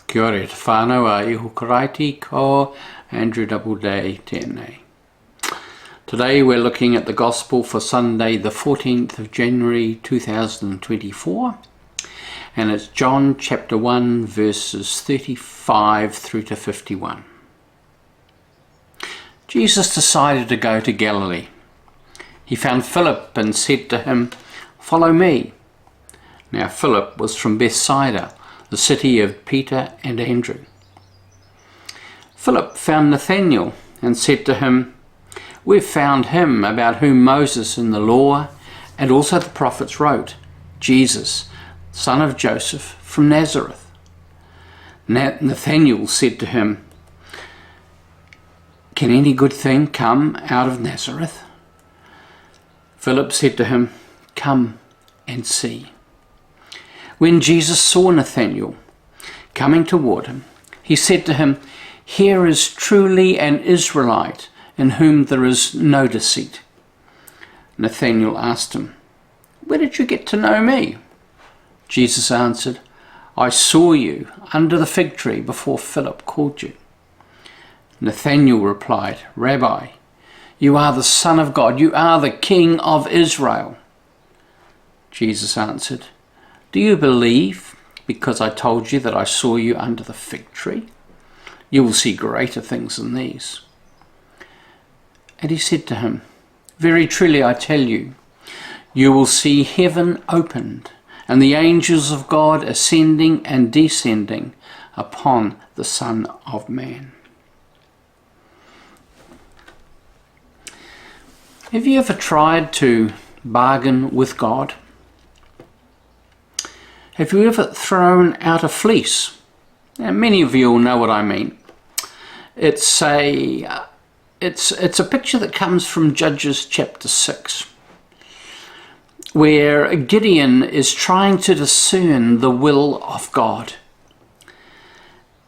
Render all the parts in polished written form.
Kia ora te whānau a iho karaiti ko Andrew Doubleday tēnei. Today we're looking at the Gospel for Sunday the 14th of January 2024, and it's John chapter 1 verses 35 through to 51. Jesus decided to go to Galilee. He found Philip and said to him, "Follow me." Now Philip was from Bethsaida, the city of Peter and Andrew. Philip found Nathaniel and said to him, "We've found him about whom Moses in the law and also the prophets wrote, Jesus, son of Joseph from Nazareth." Nathaniel said to him, "Can any good thing come out of Nazareth?" Philip said to him, "Come and see." When Jesus saw Nathanael coming toward him, he said to him, "Here is truly an Israelite in whom there is no deceit." Nathanael asked him, "Where did you get to know me?" Jesus answered, "I saw you under the fig tree before Philip called you." Nathanael replied, "Rabbi, you are the Son of God, you are the King of Israel." Jesus answered, "Do you believe because I told you that I saw you under the fig tree? You will see greater things than these." And he said to him, "Very truly I tell you, you will see heaven opened and the angels of God ascending and descending upon the Son of Man." Have you ever tried to bargain with God? Have you ever thrown out a fleece? Now, many of you will know what I mean. It's a picture that comes from Judges chapter 6, where Gideon is trying to discern the will of God.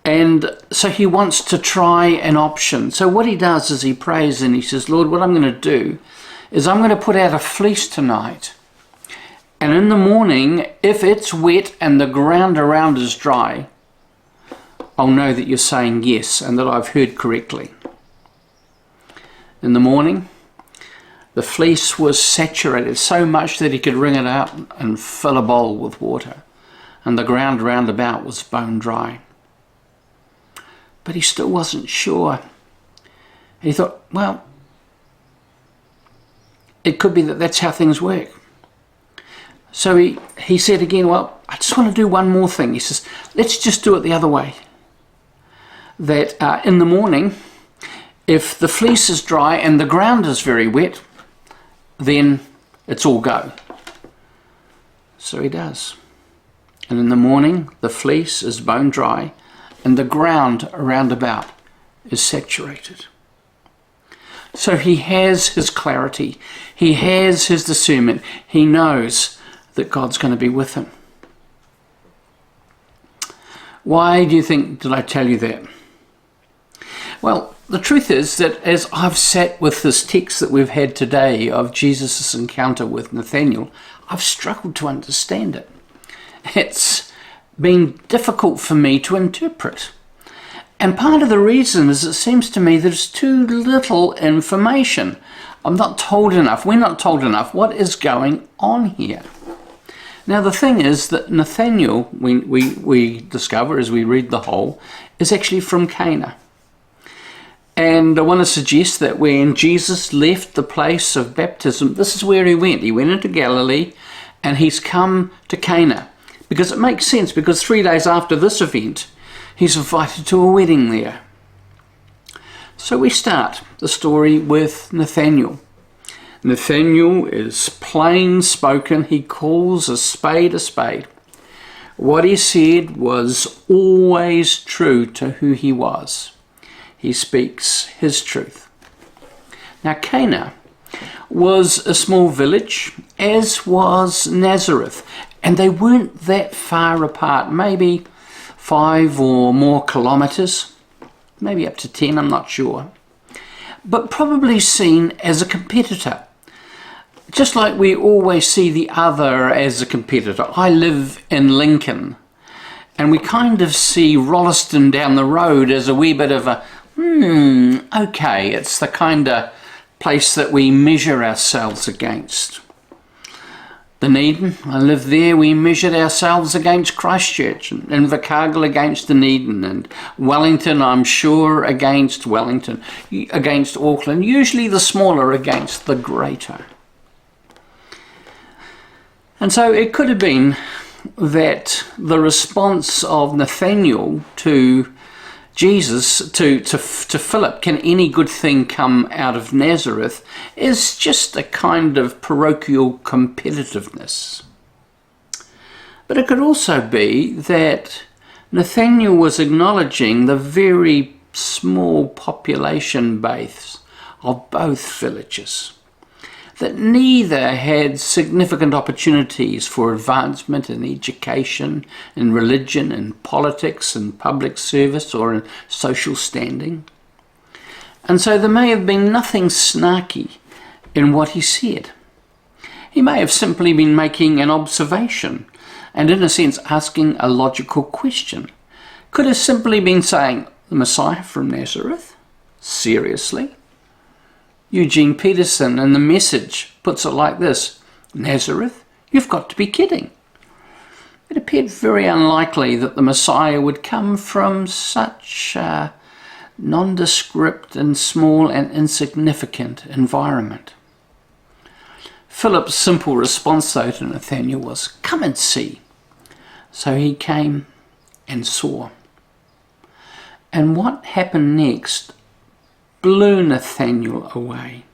And so he wants to try an option. So what he does is he prays and he says, "Lord, what I'm going to do is I'm going to put out a fleece tonight. And in the morning, if it's wet and the ground around is dry, I'll know that you're saying yes and that I've heard correctly." In the morning, the fleece was saturated so much that he could wring it out and fill a bowl with water, and the ground round about was bone dry. But he still wasn't sure. He thought, well, it could be that that's how things work. So he said again, "Well, I just want to do one more thing." He says, "Let's just do it the other way. That in the morning, if the fleece is dry and the ground is very wet, then it's all go." So he does. And in the morning, the fleece is bone dry and the ground around about is saturated. So he has his clarity. He has his discernment. He knows that God's going to be with him. Why do you think did I tell you that? Well, the truth is that as I've sat with this text that we've had today of Jesus' encounter with Nathaniel, I've struggled to understand it. It's been difficult for me to interpret. And part of the reason is it seems to me there's too little information. I'm not told enough. We're not told enough what is going on here. Now the thing is that Nathaniel, we discover as we read the whole, is actually from Cana. And I want to suggest that when Jesus left the place of baptism, this is where he went. He went into Galilee and he's come to Cana. Because it makes sense, because 3 days after this event, he's invited to a wedding there. So we start the story with Nathaniel. Nathaniel is plain spoken. He calls a spade a spade. What he said was always true to who he was. He speaks his truth. Now Cana was a small village, as was Nazareth, and they weren't that far apart, maybe 5 or more kilometres, maybe up to 10, I'm not sure, but probably seen as a competitor. Just like we always see the other as a competitor. I live in Lincoln, And we kind of see Rolleston down the road as a wee bit of a, okay, it's the kind of place that we measure ourselves against. Dunedin, I lived there, we measured ourselves against Christchurch, and Invercargill against Dunedin, and Wellington, I'm sure, against Wellington, against Auckland, usually the smaller against the greater. And so it could have been that the response of Nathaniel to Jesus, to Philip, can any good thing come out of Nazareth, is just a kind of parochial competitiveness. But it could also be that Nathaniel was acknowledging the very small population base of both villages, that neither had significant opportunities for advancement in education, in religion, in politics, in public service, or in social standing. And so there may have been nothing snarky in what he said. He may have simply been making an observation and, in a sense, asking a logical question. Could have simply been saying, the Messiah from Nazareth? Seriously? Eugene Peterson in The Message puts it like this: Nazareth? You've got to be kidding. It appeared very unlikely that the Messiah would come from such a nondescript and small and insignificant environment. Philip's simple response, though, to Nathaniel was, come and see. So he came and saw. And what happened next blew Nathaniel away.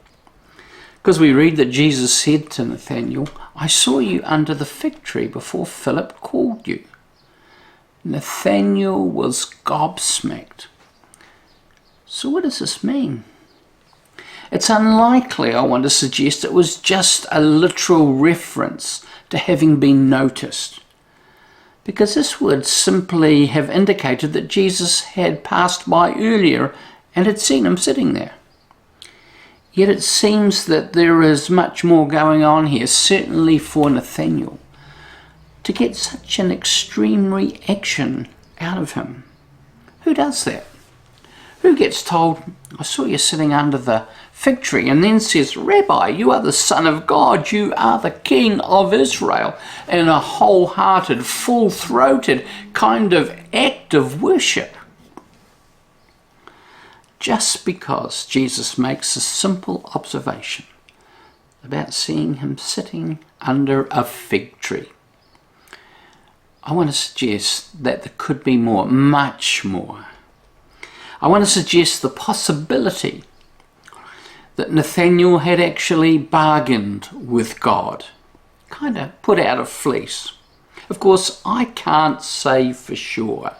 Because we read that Jesus said to Nathaniel, I saw you under the fig tree before Philip called you. Nathaniel was gobsmacked. So what does this mean? It's unlikely, I want to suggest, it was just a literal reference to having been noticed, because this would simply have indicated that Jesus had passed by earlier and had seen him sitting there. Yet it seems that there is much more going on here, certainly for Nathaniel, to get such an extreme reaction out of him. Who does that? Who gets told, I saw you sitting under the fig tree, and then says, Rabbi, you are the Son of God, you are the King of Israel, in a wholehearted, full-throated kind of act of worship? Just because Jesus makes a simple observation about seeing him sitting under a fig tree. I want to suggest that there could be more, much more. I want to suggest the possibility that Nathaniel had actually bargained with God, kind of put out a fleece. Of course, I can't say for sure.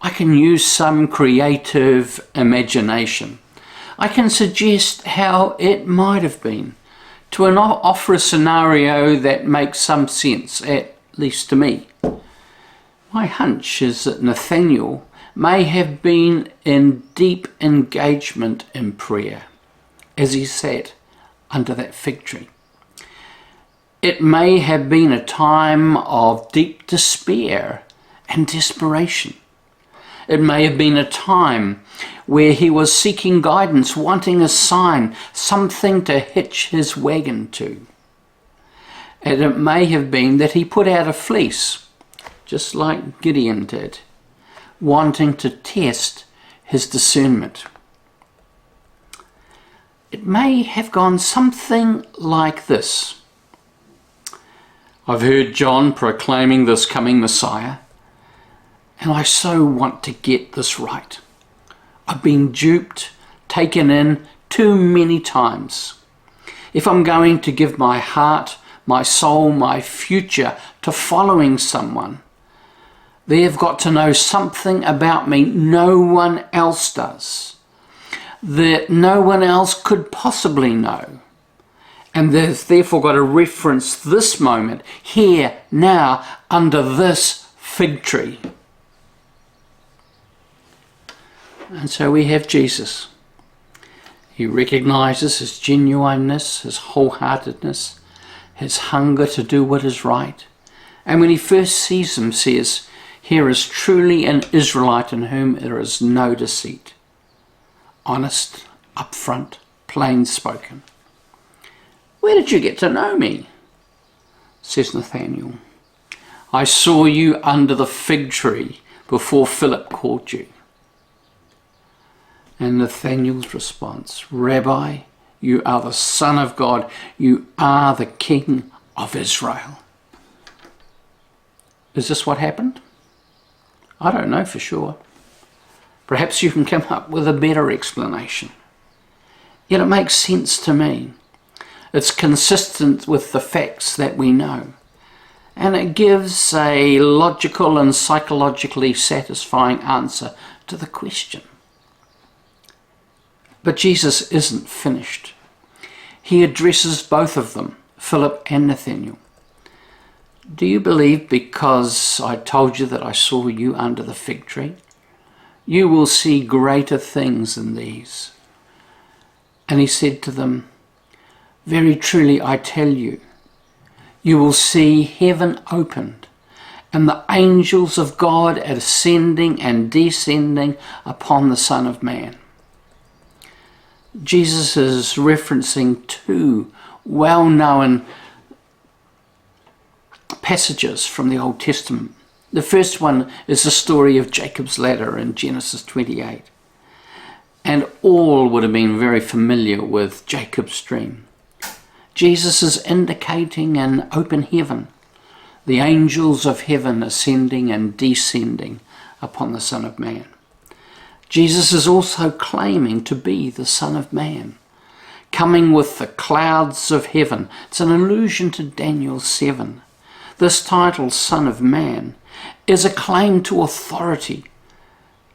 I can use some creative imagination. I can suggest how it might have been, to offer a scenario that makes some sense, at least to me. My hunch is that Nathaniel may have been in deep engagement in prayer as he sat under that fig tree. It may have been a time of deep despair and desperation. It may have been a time where he was seeking guidance, wanting a sign, something to hitch his wagon to. And it may have been that he put out a fleece, just like Gideon did, wanting to test his discernment. It may have gone something like this. I've heard John proclaiming this coming Messiah, and I so want to get this right. I've been duped, taken in too many times. If I'm going to give my heart, my soul, my future to following someone, they've got to know something about me no one else does, that no one else could possibly know. And they've therefore got to reference this moment, here, now, under this fig tree. And so we have Jesus. He recognizes his genuineness, his wholeheartedness, his hunger to do what is right. And when he first sees him, says, Here is truly an Israelite in whom there is no deceit. Honest, upfront, plain spoken. Where did you get to know me? Says Nathaniel. I saw you under the fig tree before Philip called you. And Nathaniel's response, Rabbi, you are the Son of God. You are the King of Israel. Is this what happened? I don't know for sure. Perhaps you can come up with a better explanation. Yet it makes sense to me. It's consistent with the facts that we know. And it gives a logical and psychologically satisfying answer to the question. But Jesus isn't finished. He addresses both of them, Philip and Nathaniel. Do you believe because I told you that I saw you under the fig tree? You will see greater things than these. And he said to them, very truly I tell you, you will see heaven opened and the angels of God ascending and descending upon the Son of Man. Jesus is referencing two well-known passages from the Old Testament. The first one is the story of Jacob's ladder in Genesis 28. And all would have been very familiar with Jacob's dream. Jesus is indicating an open heaven, the angels of heaven ascending and descending upon the Son of Man. Jesus is also claiming to be the Son of Man, coming with the clouds of heaven. It's an allusion to Daniel 7. This title, Son of Man, is a claim to authority,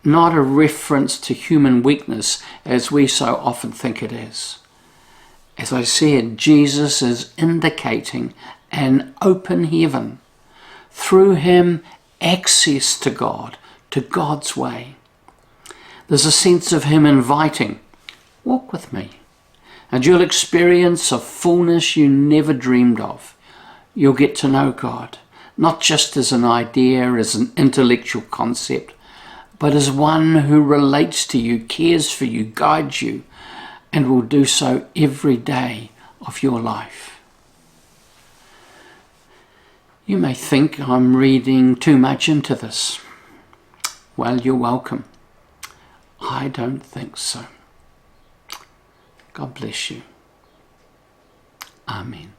not a reference to human weakness as we so often think it is. As I said, Jesus is indicating an open heaven. Through him, access to God, to God's way. There's a sense of him inviting, walk with me, and you'll experience a fullness you never dreamed of. You'll get to know God, not just as an idea, as an intellectual concept, but as one who relates to you, cares for you, guides you, and will do so every day of your life. You may think I'm reading too much into this. Well, you're welcome. I don't think so. God bless you. Amen.